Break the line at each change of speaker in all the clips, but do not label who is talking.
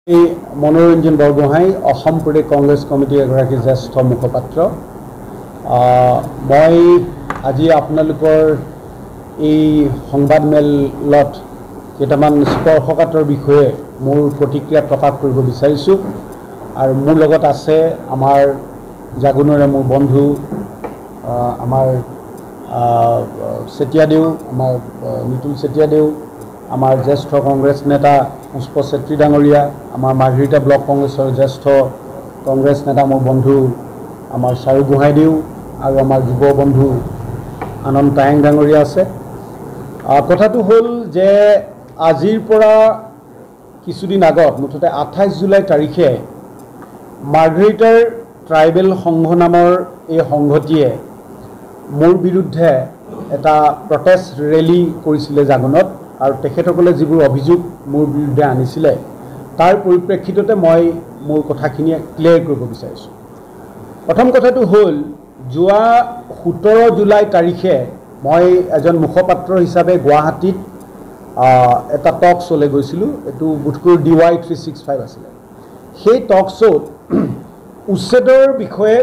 মনোৰঞ্জন বৰগোহাঁই অসম প্ৰদেশ কংগ্ৰেছ কমিটিৰ এগৰাকী জ্যেষ্ঠ মুখপাত্ৰ। মই আজি আপোনালোকৰ এই সংবাদমেলত কেইটামান স্পৰ্শকাতৰ বিষয়ে মোৰ প্ৰতিক্ৰিয়া প্ৰকাশ কৰিব বিচাৰিছোঁ। আৰু মোৰ লগত আছে আমাৰ জাগুনৰে মোৰ বন্ধু আমাৰ চেতিয়াদেউ, আমাৰ নিতুল চেতিয়াদেউ, আমাৰ জ্যেষ্ঠ কংগ্ৰেছ নেতা পুষ্প চেত্ৰী ডাঙৰীয়া, আমাৰ মাৰ্ঘেৰিটা ব্লক কংগ্ৰেছৰ জ্যেষ্ঠ কংগ্ৰেছ নেতা মোৰ বন্ধু আমাৰ চাৰু গোহাঁইদেউ আৰু আমাৰ যুৱ বন্ধু আনন্দ তায়েং ডাঙৰীয়া আছে। কথাটো হ'ল যে আজিৰ পৰা কিছুদিন আগত মুঠতে 28 জুলাই তাৰিখে মাৰ্ঘেৰিটাৰ ট্ৰাইবেল সংঘ নামৰ এই সংঘটিয়ে মোৰ বিৰুদ্ধে এটা প্ৰটেষ্ট ৰেলী কৰিছিলে জাগুনত। আৰু তেখেতসকলে যিবোৰ অভিযোগ মোৰ বিৰুদ্ধে আনিছিলে তাৰ পৰিপ্ৰেক্ষিততে মই মোৰ কথাখিনি ক্লিয়াৰ কৰিব বিচাৰিছোঁ। প্ৰথম কথাটো হ'ল যোৱা 17 জুলাই তাৰিখে মই এজন মুখপাত্ৰ হিচাপে গুৱাহাটীত এটা টক শ্ব'লৈ গৈছিলোঁ। এইটো বোধকৰি DY 365 আছিলে। সেই টক শ্ব'ত উচ্ছেদৰ বিষয়ে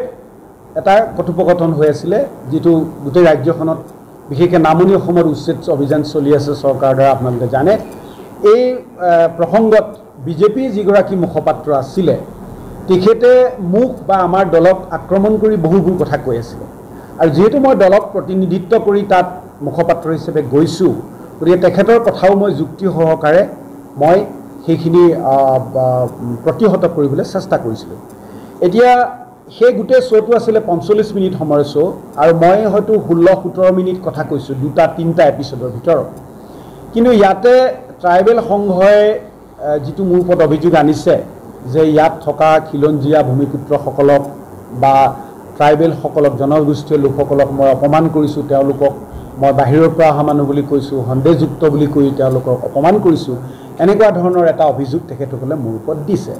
এটা কথোপকথন হৈ আছিলে, যিটো গোটেই ৰাজ্যখনত বিশেষকৈ নামনি অসমত উচ্ছেদ অভিযান চলি আছে চৰকাৰৰ দ্বাৰা, আপোনালোকে জানে। এই প্ৰসংগত বিজেপিৰ যিগৰাকী মুখপাত্ৰ আছিলে তেখেতে মোক বা আমাৰ দলক আক্ৰমণ কৰি বহুবোৰ কথা কৈ আছিলে। আৰু যিহেতু মই দলক প্ৰতিনিধিত্ব কৰি তাত মুখপাত্ৰ হিচাপে গৈছোঁ, গতিকে তেখেতৰ কথাও মই যুক্তি সহকাৰে মই সেইখিনি প্ৰতিহত কৰিবলৈ চেষ্টা কৰিছিলোঁ। এতিয়া সেই গোটেই শ্ব'টো আছিলে 45 মিনিট সময়ৰ শ্ব', আৰু মই হয়তো 16-17 মিনিট কথা কৈছোঁ 2-3টা এপিছডৰ ভিতৰত। কিন্তু ইয়াতে ট্ৰাইবেল সংঘই যিটো মোৰ ওপৰত অভিযোগ আনিছে যে ইয়াত থকা খিলঞ্জীয়া ভূমিপুত্ৰসকলক বা ট্ৰাইবেলসকলক, জনগোষ্ঠীয় লোকসকলক মই অপমান কৰিছোঁ, তেওঁলোকক মই বাহিৰৰ পৰা অহা মানুহ বুলি কৈছোঁ, সন্দেহযুক্ত বুলি কৈ তেওঁলোকক অপমান কৰিছোঁ, এনেকুৱা ধৰণৰ এটা অভিযোগ তেখেতসকলে মোৰ ওপৰত দিছে।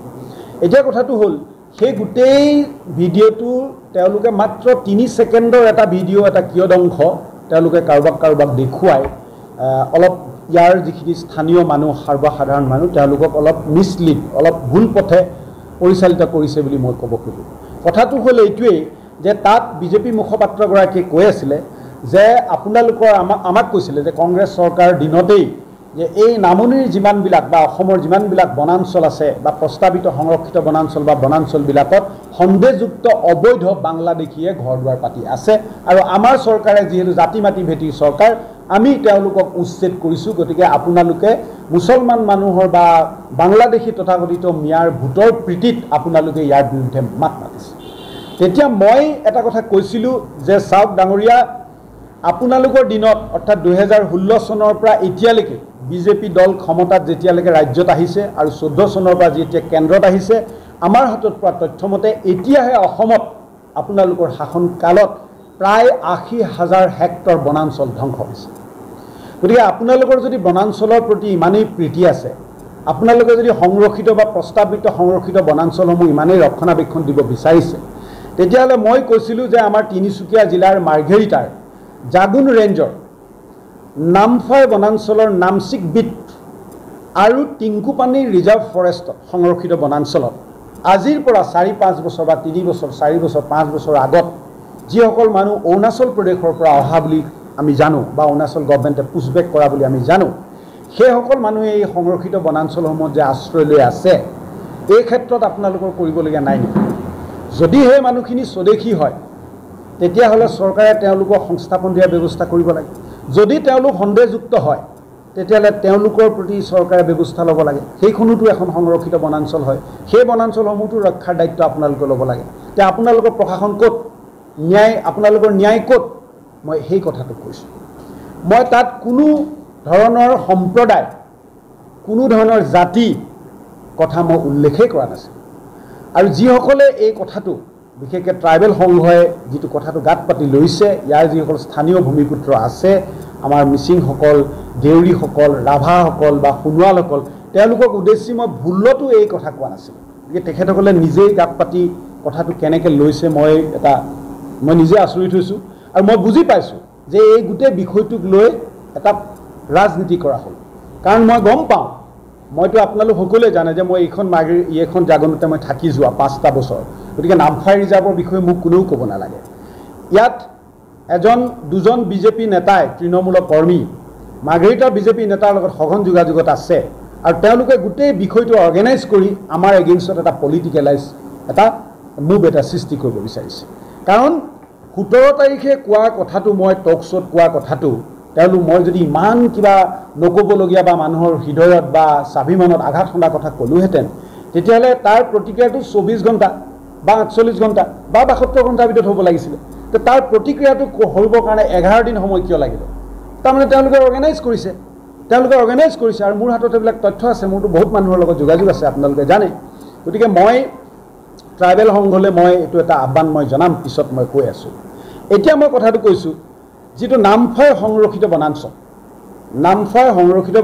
এতিয়া কথাটো হ'ল সেই গোটেই ভিডিঅ'টো তেওঁলোকে মাত্ৰ 3 ছেকেণ্ডৰ এটা ভিডিঅ', এটা কিয়দংশ তেওঁলোকে কাৰোবাক দেখুৱাই অলপ ইয়াৰ যিখিনি স্থানীয় মানুহ, সৰ্বসাধাৰণ মানুহ, তেওঁলোকক অলপ মিছলিড, অলপ ভুল পথে পৰিচালিত কৰিছে বুলি মই ক'ব খোজোঁ। কথাটো হ'ল এইটোৱেই যে তাত বিজেপি মুখপাত্ৰগৰাকীয়ে কৈ আছিলে যে আপোনালোকৰ আমাক কৈছিলে যে কংগ্ৰেছ চৰকাৰৰ দিনতেই যে এই নামনিৰ যিমানবিলাক বা অসমৰ যিমানবিলাক বনাঞ্চল আছে বা প্ৰস্তাৱিত সংৰক্ষিত বনাঞ্চল বা বনাঞ্চলবিলাকত সন্দেহযুক্ত অবৈধ বাংলাদেশীয়ে ঘৰ দুৱাৰ পাতি আছে, আৰু আমাৰ চৰকাৰে যিহেতু জাতি মাটি ভেটিৰ চৰকাৰ, আমি তেওঁলোকক উচ্ছেদ কৰিছোঁ। গতিকে আপোনালোকে মুছলমান মানুহৰ বা বাংলাদেশী তথাকথিত মিয়াৰ ভোটৰ প্ৰীতিত আপোনালোকে ইয়াৰ বিৰুদ্ধে মাত মাতিছে। তেতিয়া মই এটা কথা কৈছিলোঁ যে চাওক ডাঙৰীয়া, আপোনালোকৰ দিনত অৰ্থাৎ 2016 চনৰ পৰা এতিয়ালৈকে বিজেপি দল ক্ষমতাত যেতিয়ালৈকে ৰাজ্যত আহিছে আৰু 14 চনৰ পৰা যেতিয়া কেন্দ্ৰত আহিছে, আমাৰ হাতত পোৱা তথ্যমতে এতিয়াহে অসমত আপোনালোকৰ শাসনকালত প্ৰায় 80,000 হেক্টৰ বনাঞ্চল ধ্বংস হৈছে। গতিকে আপোনালোকৰ যদি বনাঞ্চলৰ প্ৰতি ইমানেই প্ৰীতি আছে, আপোনালোকে যদি সংৰক্ষিত বা প্ৰস্তাৱিত সংৰক্ষিত বনাঞ্চলসমূহ ইমানেই ৰক্ষণাবেক্ষণ দিব বিচাৰিছে, তেতিয়াহ'লে মই কৈছিলোঁ যে আমাৰ তিনিচুকীয়া জিলাৰ মাৰ্ঘেৰিটাৰ জাগুন ৰেঞ্জৰ নামফাই বনাঞ্চলৰ নামচিক বিট আৰু টিংকুপানী ৰিজাৰ্ভ ফৰেষ্টত সংৰক্ষিত বনাঞ্চলত আজিৰ পৰা 4-5 বছৰ বা 3 বছৰ, 4 বছৰ, 5 বছৰ আগত যিসকল মানুহ অৰুণাচল প্ৰদেশৰ পৰা অহা বুলি আমি জানো বা অৰুণাচল গভৰ্ণমেণ্টে পুছবেক কৰা বুলি আমি জানো, সেইসকল মানুহে এই সংৰক্ষিত বনাঞ্চলসমূহত যে আশ্ৰয় লৈ আছে, এই ক্ষেত্ৰত আপোনালোকৰ কৰিবলগীয়া নাই নেকি? যদি সেই মানুহখিনি স্বদেশী হয় তেতিয়াহ'লে চৰকাৰে তেওঁলোকক সংস্থাপন দিয়াৰ ব্যৱস্থা কৰিব লাগে। যদি তেওঁলোক সন্দেহযুক্ত হয় তেতিয়াহ'লে তেওঁলোকৰ প্ৰতি চৰকাৰে ব্যৱস্থা ল'ব লাগে। সেইখনোতো এখন সংৰক্ষিত বনাঞ্চল হয়, সেই বনাঞ্চলসমূহতো ৰক্ষাৰ দায়িত্ব আপোনালোকে ল'ব লাগে। এতিয়া আপোনালোকৰ প্ৰশাসন ক'ত, আপোনালোকৰ ন্যায় ক'ত? মই সেই কথাটো কৈছোঁ। মই তাত কোনো ধৰণৰ সম্প্ৰদায়, কোনো ধৰণৰ জাতি কথা মই উল্লেখেই কৰা নাছিলোঁ। আৰু যিসকলে এই কথাটো, বিশেষকৈ ট্ৰাইবেল সংঘই যিটো কথাটো গাত পাতি লৈছে, ইয়াৰ যিসকল স্থানীয় ভূমিপুত্ৰ আছে, আমাৰ মিচিংসকল, দেউৰীসকল, ৰাভাসকল বা সোণোৱালসকল, তেওঁলোকক উদ্দেশ্যি মই ভুলতো এই কথা কোৱা নাছিলোঁ। গতিকে তেখেতসকলে নিজেই গাত পাতি কথাটো কেনেকৈ লৈছে মই নিজে আচৰিত হৈছোঁ। আৰু মই বুজি পাইছোঁ যে এই গোটেই বিষয়টোক লৈ এটা ৰাজনীতি কৰা হ'ল। কাৰণ মই গম পাওঁ মইতো আপোনালোক সকলোৱে জানে যে মই এইখন জাগৰণতে মই থাকি যোৱা 5টা বছৰ গতিকে নামফাই ৰিজাৰ্ভৰ বিষয়ে মোক কোনেও ক'ব নালাগে ইয়াত দুজন বিজেপি নেতাই তৃণমূলৰ কৰ্মী মাৰ্ঘেৰিটাৰ বিজেপি নেতাৰ লগত সঘন যোগাযোগত আছে আৰু তেওঁলোকে গোটেই বিষয়টো অৰ্গেনাইজ কৰি আমাৰ এগেইনষ্টত এটা পলিটিকেলাইজ এটা মুভ এটা সৃষ্টি কৰিব বিচাৰিছে কাৰণ 17 তাৰিখে কোৱা কথাটো মই টক শ্ব'ত কোৱা কথাটো তেওঁলোক মই যদি ইমান কিবা নক'বলগীয়া বা মানুহৰ হৃদয়ত বা স্বাভিমানত আঘাত সন্দা কথা ক'লোহেঁতেন তেতিয়াহ'লে তাৰ প্ৰতিক্ৰিয়াটো 24 ঘণ্টা বা 48 ঘণ্টা বা 72 ঘণ্টাৰ ভিতৰত হ'ব লাগিছিলে তো তাৰ প্ৰতিক্ৰিয়াটো কৰিবৰ কাৰণে 11 দিন সময় কিয় লাগিলে তাৰমানে তেওঁলোকে অৰ্গেনাইজ কৰিছে আৰু মোৰ হাতত এইবিলাক তথ্য আছে মোৰতো বহুত মানুহৰ লগত যোগাযোগ আছে আপোনালোকে জানে গতিকে মই ট্ৰাইবেল সংঘলৈ মই এইটো এটা আহ্বান মই জনাম পিছত মই কৈ আছোঁ এতিয়া মই কথাটো কৈছোঁ যিটো নামফাই সংৰক্ষিত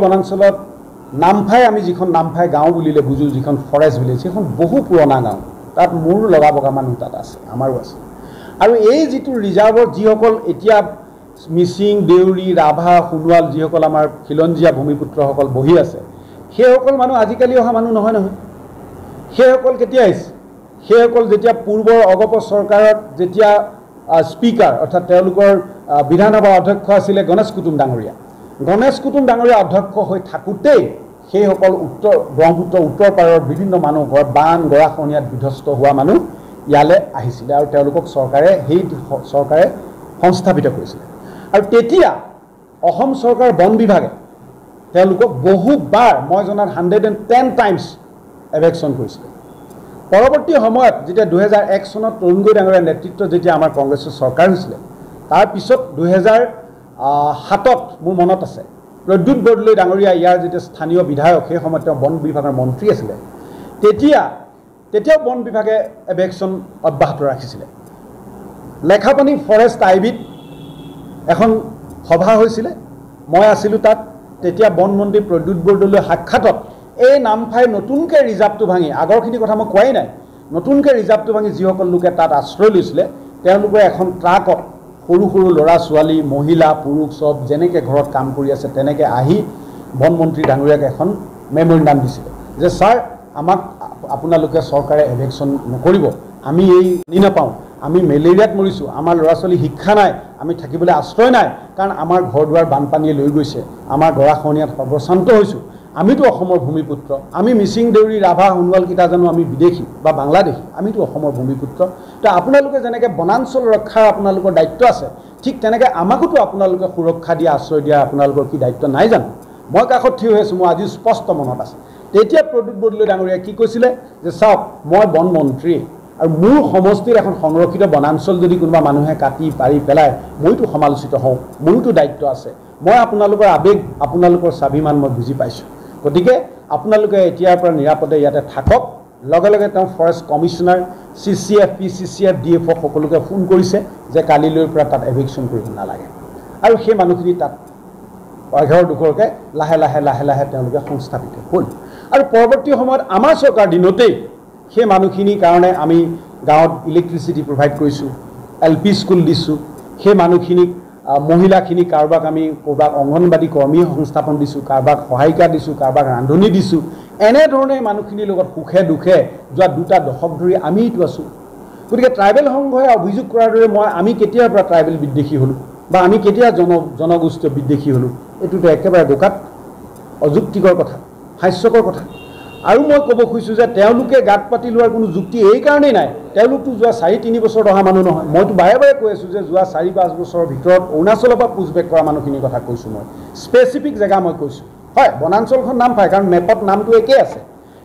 বনাঞ্চলত নামফাই আমি যিখন নামফাই গাঁও বুলিলে বুজোঁ যিখন ফৰেষ্ট ভিলেজ সেইখন বহু পুৰণা গাঁও তাত মোৰ লগা বগা মানুহ তাত আছে আমাৰো আছে আৰু এই যিটো ৰিজাৰ্ভৰ যিসকল এতিয়া মিচিং দেউৰী ৰাভা সোণোৱাল যিসকল আমাৰ খিলঞ্জীয়া ভূমিপুত্ৰসকল বহি আছে সেইসকল মানুহ আজিকালি অহা মানুহ নহয় সেইসকল কেতিয়া আহিছে সেইসকল যেতিয়া পূৰ্বৰ অগপ চৰকাৰত যেতিয়া স্পীকাৰ অৰ্থাৎ তেওঁলোকৰ বিধানসভাৰ অধ্যক্ষ আছিলে গণেশ কুটুম ডাঙৰীয়া অধ্যক্ষ হৈ থাকোঁতেই সেইসকল ব্ৰহ্মপুত্ৰ উত্তৰ পাৰৰ বিভিন্ন মানুহ বান গৰাখহনীয়াত বিধ্বস্ত হোৱা মানুহ ইয়ালৈ আহিছিলে আৰু তেওঁলোকক চৰকাৰে সংস্থাপিত কৰিছিলে আৰু তেতিয়া অসম চৰকাৰ বন বিভাগে তেওঁলোকক বহুবাৰ মই জনাত 110 টাইমছ এভেকশ্যন কৰিছিলে পৰৱৰ্তী সময়ত যেতিয়া 2001 চনত তৰুণ গগৈ ডাঙৰীয়াৰ নেতৃত্বত যেতিয়া আমাৰ কংগ্ৰেছৰ চৰকাৰ হৈছিলে তাৰ পিছত 2007ত মোৰ মনত আছে প্ৰদ্যুৎ বৰদলৈ ডাঙৰীয়া ইয়াৰ যেতিয়া স্থানীয় বিধায়ক সেই সময়ত তেওঁ বন বিভাগৰ মন্ত্ৰী আছিলে তেতিয়াও বন বিভাগে এভেকশ্যন অব্যাহত ৰাখিছিলে লেখাপানী ফৰেষ্ট আইবিত এখন সভা হৈছিলে মই আছিলোঁ তাত তেতিয়া বন মন্ত্ৰী প্ৰদ্যুৎ বৰদলৈ সাক্ষাতত এই নামফাই নতুনকৈ ৰিজাৰ্ভটো ভাঙি আগৰখিনি কথা মই কোৱাই নাই নতুনকৈ ৰিজাৰ্ভটো ভাঙি যিসকল লোকে তাত আশ্ৰয় লৈছিলে তেওঁলোকে এখন ট্ৰাকত সৰু সৰু ল'ৰা ছোৱালী মহিলা পুৰুষ চব যেনেকৈ ঘৰত কাম কৰি আছে তেনেকৈ আহি বন মন্ত্ৰী ডাঙৰীয়াক এখন মেম'ৰেণ্ডাম দিছিলে যে ছাৰ আমাক আপোনালোকে চৰকাৰে এভেকশ্যন নকৰিব আমি এই নি নাপাওঁ আমি মেলেৰিয়াত মৰিছোঁ আমাৰ ল'ৰা ছোৱালী শিক্ষা নাই আমি থাকিবলৈ আশ্ৰয় নাই কাৰণ আমাৰ ঘৰ দুৱাৰ বানপানীয়ে লৈ গৈছে আমাৰ গৰাখহনীয়াত সৰ্বশান্ত হৈছোঁ আমিতো অসমৰ ভূমিপুত্ৰ আমি মিচিং দেউৰী ৰাভা সোণোৱালকেইটা জানো আমি বিদেশী বা বাংলাদেশী আমিতো অসমৰ ভূমিপুত্ৰ তো আপোনালোকে যেনেকৈ বনাঞ্চল ৰক্ষাৰ আপোনালোকৰ দায়িত্ব আছে ঠিক তেনেকৈ আমাকোতো আপোনালোকে সুৰক্ষা দিয়া আশ্ৰয় দিয়া আপোনালোকৰ কি দায়িত্ব নাই জানো মই কাষত থিয় হৈ আছোঁ মোৰ আজি স্পষ্ট মনত আছে তেতিয়া প্ৰদ্যুৎ বৰদলৈ ডাঙৰীয়াই কি কৈছিলে যে চাওক মই বন মন্ত্ৰী আৰু মোৰ সমষ্টিৰ এখন সংৰক্ষিত বনাঞ্চল যদি কোনোবা মানুহে কাটি পাৰি পেলায় মইতো সমালোচিত হওঁ মোৰোতো দায়িত্ব আছে মই আপোনালোকৰ আৱেগ আপোনালোকৰ স্বাভিমান মই বুজি পাইছোঁ গতিকে আপোনালোকে এতিয়াৰ পৰা নিৰাপদে ইয়াতে থাকক লগে লগে তেওঁ forest commissioner CCF PCCF DF সকলোকে ফোন কৰিছে যে কালিলৈৰ পৰা তাত এভিকশ্যন কৰিব নালাগে আৰু সেই মানুহখিনি তাত অঘৰ দুঘৰকৈ লাহে লাহে তেওঁলোকে সংস্থাপিত হ'ল আৰু পৰৱৰ্তী সময়ত আমাৰ চৰকাৰ দিনতেই সেই মানুহখিনিৰ কাৰণে আমি গাঁৱত ইলেক্ট্ৰিচিটি প্ৰভাইড কৰিছোঁ LP স্কুল দিছোঁ সেই মানুহখিনিক মহিলাখিনিক কাৰোবাক অংগনবাদী কৰ্মী সংস্থাপন দিছোঁ কাৰোবাক সহায়িকা দিছোঁ কাৰোবাক ৰান্ধনি দিছোঁ এনেধৰণে মানুহখিনিৰ লগত সুখে দুখে যোৱা 2টা দশক ধৰি আমিতো আছোঁ গতিকে ট্ৰাইবেল সংঘই অভিযোগ কৰাৰ দৰে আমি কেতিয়াৰ পৰা ট্ৰাইবেল বিদ্বেষী হ'লোঁ বা আমি কেতিয়া জনগোষ্ঠীয় বিদ্বেষী হ'লোঁ এইটোতো একেবাৰে বোকাত অযুক্তিকৰ কথা হাস্যকৰ কথা আৰু মই ক'ব খুজিছোঁ যে তেওঁলোকে গাত পাতি লোৱাৰ কোনো যুক্তি এই কাৰণেই নাই তেওঁলোকতো যোৱা 4-3 বছৰত অহা মানুহ নহয় মইতো বাৰে বাৰে কৈ আছোঁ যে যোৱা 4-5 বছৰৰ ভিতৰত অৰুণাচলৰ পৰা পুছবেক কৰা মানুহখিনিৰ কথা কৈছোঁ মই স্পেচিফিক জেগা মই কৈছোঁ হয় বনাঞ্চলখন নাম পায় কাৰণ মেপত নামটো একেই আছে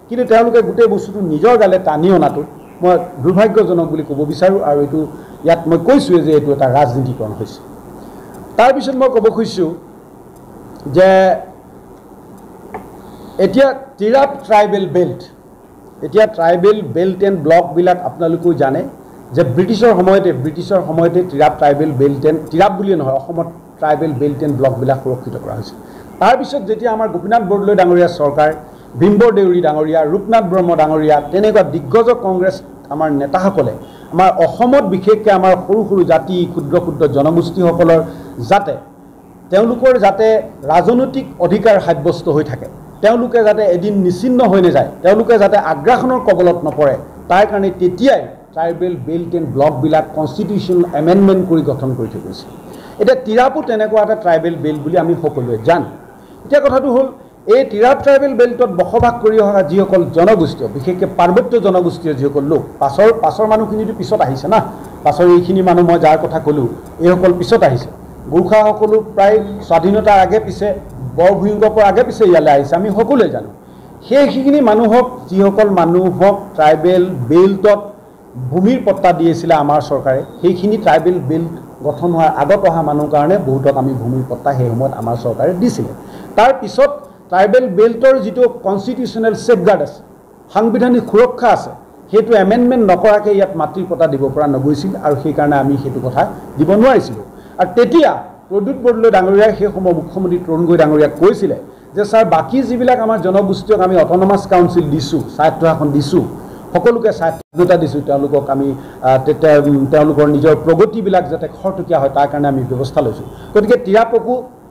কিন্তু তেওঁলোকে গোটেই বস্তুটো নিজৰ গালে টানি অনাটো মই দুৰ্ভাগ্যজনক বুলি ক'ব বিচাৰোঁ আৰু এইটো ইয়াত মই কৈছোঁৱে যে এইটো এটা ৰাজনীতিকৰণ হৈছে তাৰপিছত মই ক'ব খুজিছোঁ যে এতিয়া তিৰাপ ট্ৰাইবেল বেল্ট এণ্ড ব্লকবিলাক আপোনালোকেও জানে যে ব্ৰিটিছৰ সময়তে Tirap tribal belt and Tirap বুলিয়ে নহয় অসমত ট্ৰাইবেল বেল্ট এণ্ড ব্লকবিলাক সুৰক্ষিত কৰা হৈছে তাৰপিছত যেতিয়া আমাৰ গোপীনাথ বৰদলৈ ডাঙৰীয়া চৰকাৰ ভীমবৰ দেউৰী ডাঙৰীয়া ৰূপনাথ ব্ৰহ্ম ডাঙৰীয়া তেনেকুৱা দিগ্গজ কংগ্ৰেছ আমাৰ নেতাসকলে আমাৰ অসমত বিশেষকৈ আমাৰ সৰু সৰু জাতি ক্ষুদ্ৰ জনগোষ্ঠীসকলৰ যাতে তেওঁলোকৰ যাতে ৰাজনৈতিক অধিকাৰ সাব্যস্ত হৈ থাকে তেওঁলোকে যাতে এদিন নিচিন্ন হৈ নাযায়, তেওঁলোকে যাতে আগ্ৰাসনৰ কবলত নপৰে, তাৰ কাৰণে তেতিয়াই ট্ৰাইবেল বেল্ট এণ্ড ব্লকবিলাক কনষ্টিটিউশ্যনেল এমেণ্ডমেণ্ট কৰি গঠন কৰি থৈ গৈছে। এতিয়া তিৰাপো তেনেকুৱা এটা ট্ৰাইবেল বেল্ট বুলি আমি সকলোৱে জানো। এতিয়া কথাটো হ'ল এই তিৰাপ ট্ৰাইবেল বেল্টত বসবাস কৰি অহা যিসকল জনগোষ্ঠীয়, বিশেষকৈ পাৰ্বত্য জনগোষ্ঠীয় যিসকল লোক, পাছৰ মানুহখিনিতো পিছত আহিছে না, পাছৰ এইখিনি মানুহ মই যাৰ কথা ক'লোঁ এইসকল পিছত আহিছে। গোৰ্খাসকলো প্ৰায় স্বাধীনতাৰ আগে পিছে বৰভূমিকম্পৰ আগে পিছে ইয়ালৈ আহিছে, আমি সকলোৱে জানো। সেইখিনি মানুহক, যিসকল মানুহক ট্ৰাইবেল বেল্টত ভূমিৰ পট্টা দিয়েছিলে আমাৰ চৰকাৰে, সেইখিনি ট্ৰাইবেল বেল্ট গঠন হোৱাৰ আগত অহা মানুহৰ কাৰণে বহুতক আমি ভূমিৰ পট্টা সেই সময়ত আমাৰ চৰকাৰে দিছিলে। তাৰ পিছত ট্ৰাইবেল বেল্টৰ যিটো কনষ্টিটিউশ্যনেল ছেফগাৰ্ড আছে, সাংবিধানিক সুৰক্ষা আছে, সেইটো এমেণ্ডমেণ্ট নকৰাকৈ ইয়াত মাটিৰ পট্টা দিব পৰা নগৈছিল, আৰু সেইকাৰণে আমি সেইটো কথা দিব নোৱাৰিছিলোঁ। আৰু তেতিয়া প্ৰদ্যুৎ বৰদলৈ ডাঙৰীয়াই সেই সময় মুখ্যমন্ত্ৰী তৰুণ গগৈ ডাঙৰীয়াক কৈছিলে যে ছাৰ, বাকী যিবিলাক আমাৰ জনগোষ্ঠীক আমি অট'নমাছ কাউন্সিল দিছোঁ, স্বায়ত্ত শাসন দিছোঁ, সকলোকে স্বায়ত্ততা দিছোঁ, তেওঁলোকক আমি তেওঁলোকৰ নিজৰ প্ৰগতিবিলাক যাতে খৰতকীয়া হয় তাৰ কাৰণে আমি ব্যৱস্থা লৈছোঁ। গতিকে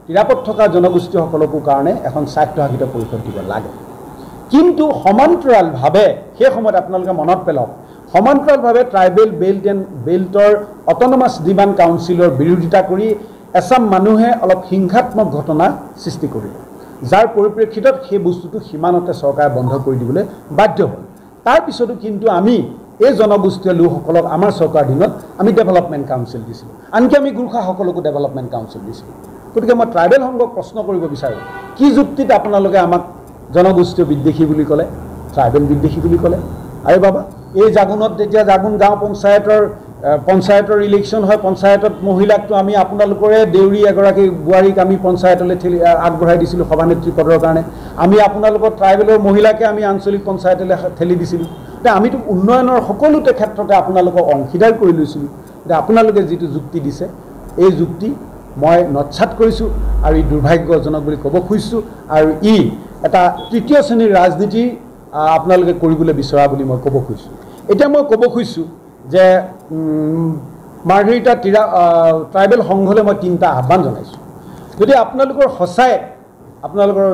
তিৰাপত থকা জনগোষ্ঠীসকলকো কাৰণে এখন স্বায়ত্তশাসিত পৰিষদ দিব লাগে। কিন্তু সমান্তৰালভাৱে সেই সময়ত আপোনালোকে মনত পেলাওক, সমান্তৰালভাৱে ট্ৰাইবেল বেল্ট এণ্ড বেল্টৰ অট'নমাছ ডিমাণ্ড কাউন্সিলৰ বিৰোধিতা কৰি এচাম মানুহে অলপ হিংসাত্মক ঘটনা সৃষ্টি কৰিলে, যাৰ পৰিপ্ৰেক্ষিতত সেই বস্তুটো সীমানতে চৰকাৰে বন্ধ কৰি দিবলৈ বাধ্য হ'ল। তাৰপিছতো কিন্তু আমি এই জনগোষ্ঠীয় লোকসকলক আমাৰ চৰকাৰ দিনত আমি ডেভেলপমেণ্ট কাউন্সিল দিছিলোঁ, আনকি আমি গোৰ্খাসকলকো ডেভেলপমেণ্ট কাউন্সিল দিছিলোঁ। গতিকে মই ট্ৰাইবেল সংঘক প্ৰশ্ন কৰিব বিচাৰোঁ, কি যুক্তিত আপোনালোকে আমাক জনগোষ্ঠীয় বিদ্বেষী বুলি ক'লে, ট্ৰাইবেল বিদ্বেষী বুলি ক'লে? আৰে বাবা, এই জাগুনত যেতিয়া জাগুন গাঁও পঞ্চায়তৰ ইলেকশ্যন হয়, পঞ্চায়তত মহিলাকতো আমি আপোনালোকৰে দেউৰী এগৰাকী বোৱাৰীক আমি পঞ্চায়তলৈ আগবঢ়াই দিছিলোঁ সভানেত্ৰী পদৰ কাৰণে। আমি আপোনালোকৰ ট্ৰাইবেলৰ মহিলাকে আমি আঞ্চলিক পঞ্চায়তলৈ ঠেলি দিছিলোঁ। এতিয়া আমিতো উন্নয়নৰ সকলোতে ক্ষেত্ৰতে আপোনালোকক অংশীদাৰ কৰি লৈছিলোঁ। এতিয়া আপোনালোকে যিটো যুক্তি দিছে, এই যুক্তি মই নৎসাত কৰিছোঁ, আৰু ই দুৰ্ভাগ্যজনক বুলি ক'ব খুজিছোঁ, আৰু ই এটা তৃতীয় শ্ৰেণীৰ ৰাজনীতি আপোনালোকে কৰিবলৈ বিচৰা বুলি মই ক'ব খুজিছোঁ। এতিয়া মই ক'ব খুজিছোঁ যে মাৰ্ঘেৰিটা ট্ৰাইবেল সংঘলৈ মই 3টা আহ্বান জনাইছোঁ। যদি আপোনালোকৰ সঁচাই আপোনালোকৰ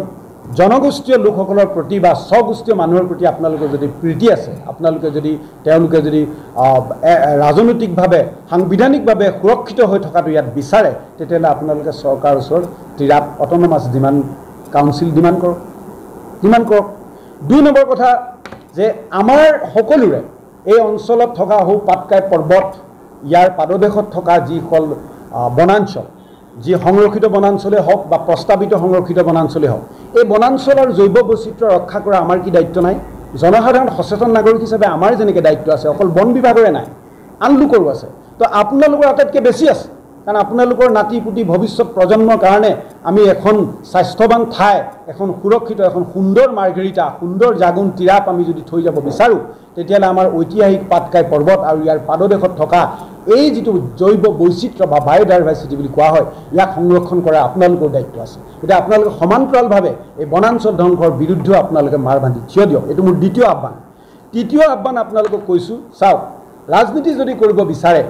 জনগোষ্ঠীয় লোকসকলৰ প্ৰতি বা স্বগোষ্ঠীয় মানুহৰ প্ৰতি আপোনালোকৰ যদি প্ৰীতি আছে, তেওঁলোকে যদি ৰাজনৈতিকভাৱে সাংবিধানিকভাৱে সুৰক্ষিত হৈ থকাটো ইয়াত বিচাৰে, তেতিয়াহ'লে আপোনালোকে চৰকাৰৰ ওচৰত Tirap autonomous demand council demand কৰক। 2 নম্বৰ কথা যে আমাৰ সকলোৰে এই অঞ্চলত থকা সৌ পাটকাই পৰ্বত, ইয়াৰ পাদদেশত থকা যিসকল বনাঞ্চল, যি সংৰক্ষিত বনাঞ্চলেই হওক বা প্ৰস্তাৱিত সংৰক্ষিত বনাঞ্চলেই হওক, এই বনাঞ্চলৰ জৈৱ বৈচিত্ৰ্য ৰক্ষা কৰা আমাৰ কি দায়িত্ব নাই? জনসাধাৰণ সচেতন নাগৰিক হিচাপে আমাৰ যেনেকৈ দায়িত্ব আছে, অকল বন বিভাগৰে নাই, আন লোকৰো আছে। তো আপোনালোকৰ আটাইতকৈ বেছি আছে, কাৰণ আপোনালোকৰ নাতি পুতি ভৱিষ্যত প্ৰজন্মৰ কাৰণে আমি এখন স্বাস্থ্যৱান ঠাই, এখন সুৰক্ষিত, এখন সুন্দৰ মাৰ্ঘেৰিটা, সুন্দৰ জাগুন তিৰাপ আমি যদি থৈ যাব বিচাৰোঁ, তেতিয়াহ'লে আমাৰ ঐতিহাসিক পাটকাই পৰ্বত আৰু ইয়াৰ পাদদেশত থকা এই যিটো জৈৱ বৈচিত্ৰ্য বা বায়'ডাইভাৰ্চিটি বুলি কোৱা হয়, ইয়াক সংৰক্ষণ কৰা আপোনালোকৰ দায়িত্ব আছে। এতিয়া আপোনালোকে সমান্তৰালভাৱে এই বনাঞ্চল ধ্বংসৰ বিৰুদ্ধেও আপোনালোকে মাৰ বান্ধি থিয় দিয়ক। এইটো মোৰ দ্বিতীয় আহ্বান। তৃতীয় আহ্বান আপোনালোকক কৈছোঁ, চাওক, ৰাজনীতি যদি কৰিব বিচাৰে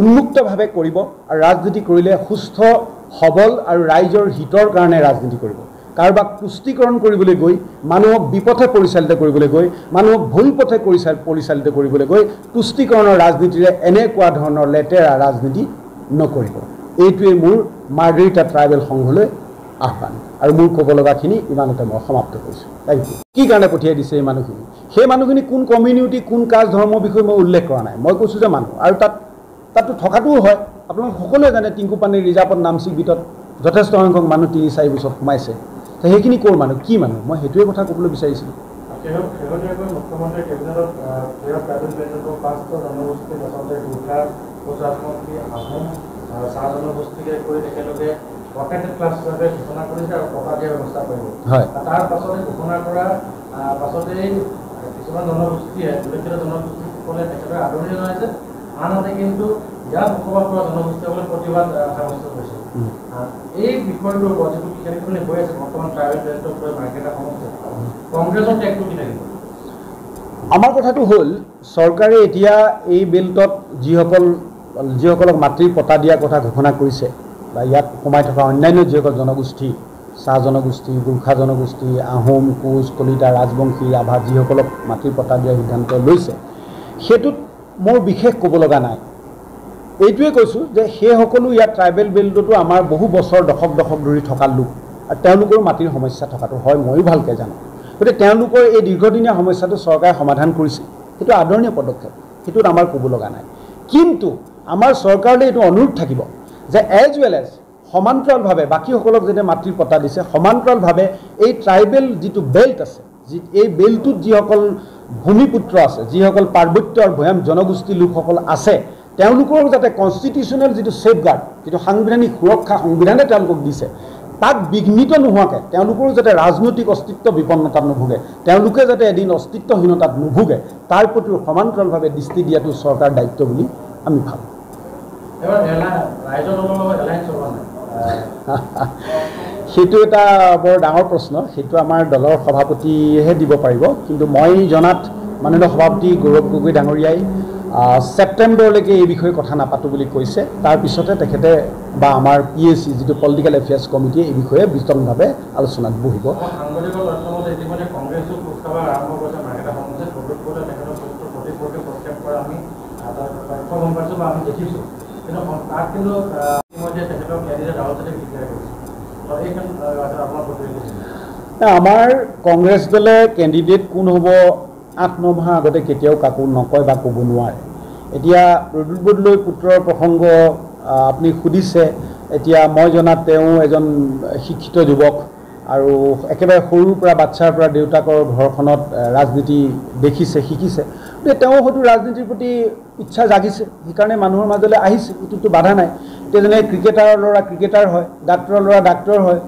উন্মুক্তভাৱে কৰিব, আৰু ৰাজনীতি কৰিলে সুস্থ সবল আৰু ৰাইজৰ হিতৰ কাৰণে ৰাজনীতি কৰিব। কাৰোবাক পুষ্টিকৰণ কৰিবলৈ গৈ, মানুহক বিপথে পৰিচালিত কৰিবলৈ গৈ, মানুহক ভুল পথে পৰিচালিত কৰিবলৈ গৈ পুষ্টিকৰণৰ ৰাজনীতিৰে এনেকুৱা ধৰণৰ লেতেৰা ৰাজনীতি নকৰিব। এইটোৱেই মোৰ মাৰ্ঘেৰিটা ট্ৰাইবেল সংঘলৈ আহ্বান, আৰু মোৰ ক'ব লগাখিনি ইমানতে মই সমাপ্ত কৰিছোঁ। Thank you. কি কাৰণে পঠিয়াই দিছে এই মানুহখিনি? সেই মানুহখিনি কোন কমিউনিটি, কোন কাজ, ধৰ্মৰ বিষয়ে মই উল্লেখ কৰা নাই। মই কৈছোঁ যে মানুহ, আৰু তাততো থকাটোও হয়। আপোনালোকে সকলোৱে জানে টিংকুপানীৰ ৰিজাৰ্ভত নামচিক বিটত যথেষ্ট সংখ্যক মানুহ 3-4 বছৰ সোমাইছে। সেইখিনি ক'ৰ মানুহ, কি মানুহ, মই সেইটোৱে কথা ক'বলৈ বিচাৰিছিলোঁ।
মুখ্যমন্ত্ৰী কেবিনেটত ট্ৰাইবেল বেল্টৰ 5টা জনগোষ্ঠী আচলতে গোৰ্খা, কোচ ৰাজবংশী, আহোম, চাহ জনগোষ্ঠীকে কৰি তেখেতলোকে প্ৰটেক্টেড ক্লাছ হিচাপে ঘোষণা কৰিছে আৰু টকা দিয়াৰ ব্যৱস্থা কৰিব। তাৰ পাছতে ঘোষণা কৰা পাছতেই কিছুমান জনগোষ্ঠীয়ে, উল্লেখিত জনগোষ্ঠীসকলে তেখেতক আদৰণি জনাইছে, আনহাতে কিন্তু ইয়াত বসবাস কৰা জনগোষ্ঠীসকলে প্ৰতিবাদ সাব্যস্ত কৰিছে। এই বিষয়টোৰ ওপৰত যিটো বিশেষকৈ হৈ আছে বৰ্তমান ট্ৰাইবেল বেল্টক লৈ মাৰ্ঘেৰিটা সমস্যা, কংগ্ৰেছৰ টেগটো কি থাকিব?
আমাৰ কথাটো হ'ল, চৰকাৰে এতিয়া এই বেল্টত যিসকলক মাটিৰ পট্টা দিয়াৰ কথা ঘোষণা কৰিছে, বা ইয়াত সোমাই থকা অন্যান্য যিসকল জনগোষ্ঠী চাহ জনগোষ্ঠী, গোৰ্খা জনগোষ্ঠী, আহোম, কোচ, কলিতা, ৰাজবংশী, ৰাভা যিসকলক মাটিৰ পট্টা দিয়াৰ সিদ্ধান্ত লৈছে, সেইটোত মোৰ বিশেষ ক'ব লগা নাই। এইটোৱে কৈছোঁ যে সেই সকলো ইয়াত ট্ৰাইবেল বেল্টতো আমাৰ বহু বছৰ দশক ধৰি থকা লোক, আৰু তেওঁলোকৰ মাটিৰ সমস্যা থকাটো হয়, ময়ো ভালকৈ জানো। গতিকে তেওঁলোকৰ এই দীৰ্ঘদিনীয়া সমস্যাটো চৰকাৰে সমাধান কৰিছে, সেইটো আদৰণীয় পদক্ষেপ, সেইটোত আমাৰ ক'ব লগা নাই। কিন্তু আমাৰ চৰকাৰলৈ এইটো অনুৰোধ থাকিব যে এজ ৱেল এজ সমান্তৰালভাৱে বাকীসকলক যেতিয়া মাটিৰ পট্টা দিছে, সমান্তৰালভাৱে এই ট্ৰাইবেল যিটো বেল্ট আছে, এই বেল্টটোত যিসকল ভূমিপুত্ৰ আছে, যিসকল পাৰ্বত্য আৰু ভৈয়াম জনগোষ্ঠীৰ লোকসকল আছে, তেওঁলোকৰ যাতে কনষ্টিটিউশ্যনেল যিটো ছেফগাৰ্ড, যিটো সাংবিধানিক সুৰক্ষা সংবিধানে তেওঁলোকক দিছে, তাক বিঘ্নিত নোহোৱাকৈ তেওঁলোকৰো যাতে ৰাজনৈতিক অস্তিত্ব বিপন্নতাত নুভোগে, তেওঁলোকে যাতে এদিন অস্তিত্বহীনতাত নুভোগে, তাৰ প্ৰতি সমান্তৰালভাৱে দৃষ্টি দিয়াটো চৰকাৰৰ দায়িত্ব বুলি আমি ভাবোঁ। সেইটো এটা বৰ ডাঙৰ প্ৰশ্ন, সেইটো আমাৰ দলৰ সভাপতিয়েহে দিব পাৰিব। কিন্তু মই জনাত মাননীয় সভাপতি গৌৰৱ গগৈ ডাঙৰীয়াই ছেপ্টেম্বৰলৈকে এই বিষয়ে কথা নাপাতোঁ বুলি কৈছে। তাৰপিছতে তেখেতে বা আমাৰ PAC যিটো পলিটিকেল এফেয়াৰ্ছ কমিটিয়ে এই বিষয়ে বিস্তৃতভাৱে আলোচনাত বহিব। আমাৰ কংগ্ৰেছ দলে কেণ্ডিডেট কোন হ'ব 8-9 মাহ আগতে কেতিয়াও কাকো নকয় বা ক'ব নোৱাৰে। এতিয়া প্ৰদ্যুৎ বৰদলৈ পুত্ৰৰ প্ৰসংগ আপুনি সুধিছে। এতিয়া মই জনাত তেওঁ এজন শিক্ষিত যুৱক আৰু একেবাৰে সৰুৰ পৰা বাচ্ছাৰ পৰা দেউতাকৰ ঘৰখনত ৰাজনীতি দেখিছে, শিকিছে। গতিকে তেওঁ হয়তো ৰাজনীতিৰ প্ৰতি ইচ্ছা জাগিছে, সেইকাৰণে মানুহৰ মাজলৈ আহিছে, এইটোতো বাধা নাই। এতিয়া যেনে ক্ৰিকেটাৰৰ ল'ৰা ক্ৰিকেটাৰ হয়, ডাক্তৰৰ ল'ৰা ডাক্তৰ হয়,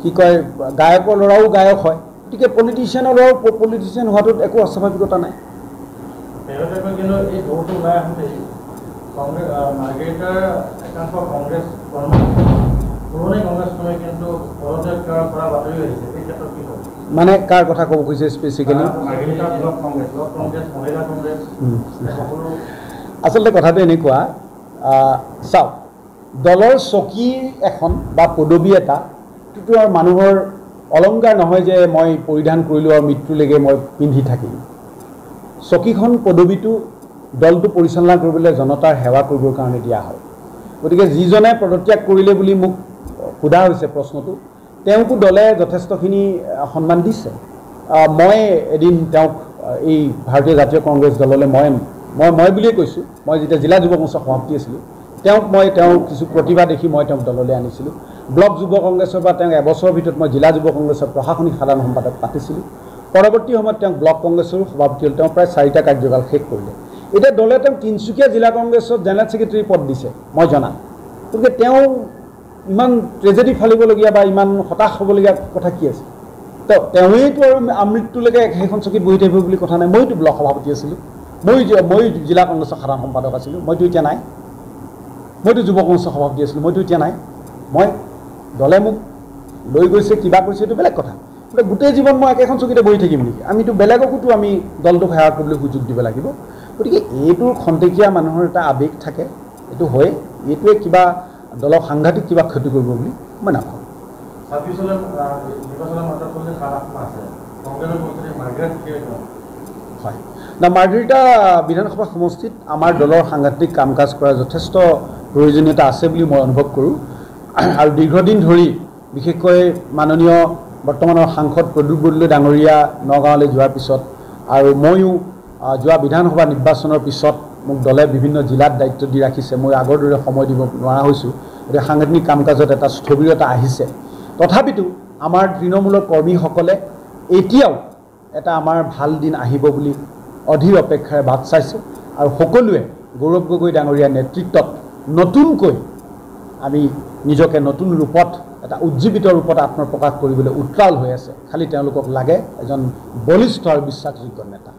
কি কয় গায়কৰ ল'ৰাও গায়ক হয়। গতিকে পলিটিচিয়ানৰ ল'ৰাও পলিটিচিয়ান হোৱাটোত একো অস্বাভাৱিকতা নাই। মানে কাৰ কথা ক'ব খুজিছে স্পেচিফিকেলি? আচলতে কথাটো এনেকুৱা, চাওক, দলৰ চকী এখন বা পদবী এটা এইটো আৰু মানুহৰ অলংকাৰ নহয় যে মই পৰিধান কৰিলোঁ আৰু মৃত্যুলৈকে মই পিন্ধি থাকিম। চকীখন পদবীটো দলটো পৰিচালনা কৰিবলৈ জনতাৰ সেৱা কৰিবৰ কাৰণে দিয়া হয়। গতিকে যিজনে পদত্যাগ কৰিলে বুলি মোক সোধা হৈছে প্ৰশ্নটো, তেওঁকো দলে যথেষ্টখিনি সন্মান দিছে। মই এদিন তেওঁক এই ভাৰতীয় জাতীয় কংগ্ৰেছ দললৈ মই বুলিয়ে কৈছোঁ, মই যেতিয়া জিলা যুৱ মঞ্চৰ সভাপতি আছিলোঁ, তেওঁ কিছু প্ৰতিভা দেখি মই তেওঁক দললৈ আনিছিলোঁ। ব্লক যুৱ কংগ্ৰেছৰ পৰা তেওঁক এবছৰৰ ভিতৰত মই জিলা যুৱ কংগ্ৰেছৰ প্ৰশাসনিক সাধাৰণ সম্পাদক পাতিছিলোঁ। পৰৱৰ্তী সময়ত তেওঁক ব্লক কংগ্ৰেছৰো সভাপতি হ'ল, তেওঁ প্ৰায় 4টা কাৰ্যকাল শেষ কৰিলে। এতিয়া দলে তেওঁক তিনিচুকীয়া জিলা কংগ্ৰেছত জেনেৰেল ছেক্ৰেটাৰী পদ দিছে মই জনাত। গতিকে তেওঁ ইমান ট্ৰেজেডি ফালিবলগীয়া বা ইমান হতাশ হ'বলগীয়া কথা কি আছে? তেওঁৱেইতো আৰু আমৃত্যুলৈকে সেইখন চকীত বহি থাকিব বুলি কথা নাই। মইতো ব্লক সভাপতি আছিলোঁ, মই জিলা কংগ্ৰেছৰ সাধাৰণ সম্পাদক আছিলোঁ, মইতো এতিয়া নাই। মইতো যুৱ কংগ্ৰেছৰ সভাপতি আছিলোঁ, মইতো এতিয়া নাই। মই দলে মোক লৈ গৈছে, কিবা কৰিছে, এইটো বেলেগ কথা। গোটেই জীৱন মই একেখন চকীতে বহি থাকিম নেকি? আমিতো বেলেগকোতো আমি দলটোক সেৱা কৰিবলৈ সুযোগ দিব লাগিব। গতিকে এইটোৰ খন্তেকীয়া মানুহৰ এটা আৱেগ থাকে, এইটো হয়। এইটোৱে কিবা দলক সাংঘাতিক কিবা ক্ষতি কৰিব বুলি মই নাভাবোঁ। হয় না, মাৰ্ঘেৰিটা বিধানসভা সমষ্টিত আমাৰ দলৰ সাংঘাতিক কাম কাজ কৰাৰ যথেষ্ট প্ৰয়োজনীয়তা আছে বুলি মই অনুভৱ কৰোঁ। আৰু দীৰ্ঘদিন ধৰি বিশেষকৈ মাননীয় বৰ্তমানৰ সাংসদ প্ৰদ্যুৎ বৰদলৈ ডাঙৰীয়া নগাঁৱলৈ যোৱাৰ পিছত আৰু ময়ো যোৱা বিধানসভা নিৰ্বাচনৰ পিছত মোক দলে বিভিন্ন জিলাত দায়িত্ব দি ৰাখিছে। মই আগৰ দৰে সময় দিব নোৱাৰা হৈছোঁ। গতিকে সাংগঠনিক কাম কাজত এটা স্থবিৰতা আহিছে। তথাপিতো আমাৰ তৃণমূলৰ কৰ্মীসকলে এতিয়াও এটা আমাৰ ভাল দিন আহিব বুলি অধীৰ অপেক্ষাৰে বাট চাইছে। আৰু সকলোৱে গৌৰৱ গগৈ ডাঙৰীয়াৰ নেতৃত্বত নতুনকৈ আমি নিজকে নতুন ৰূপত এটা উজ্জীৱিত ৰূপত আত্মপ্ৰকাশ কৰিবলৈ উত্ৰাল হৈ আছে। খালি তেওঁলোকক লাগে এজন বলিষ্ঠ আৰু বিশ্বাসযোগ্য নেতা।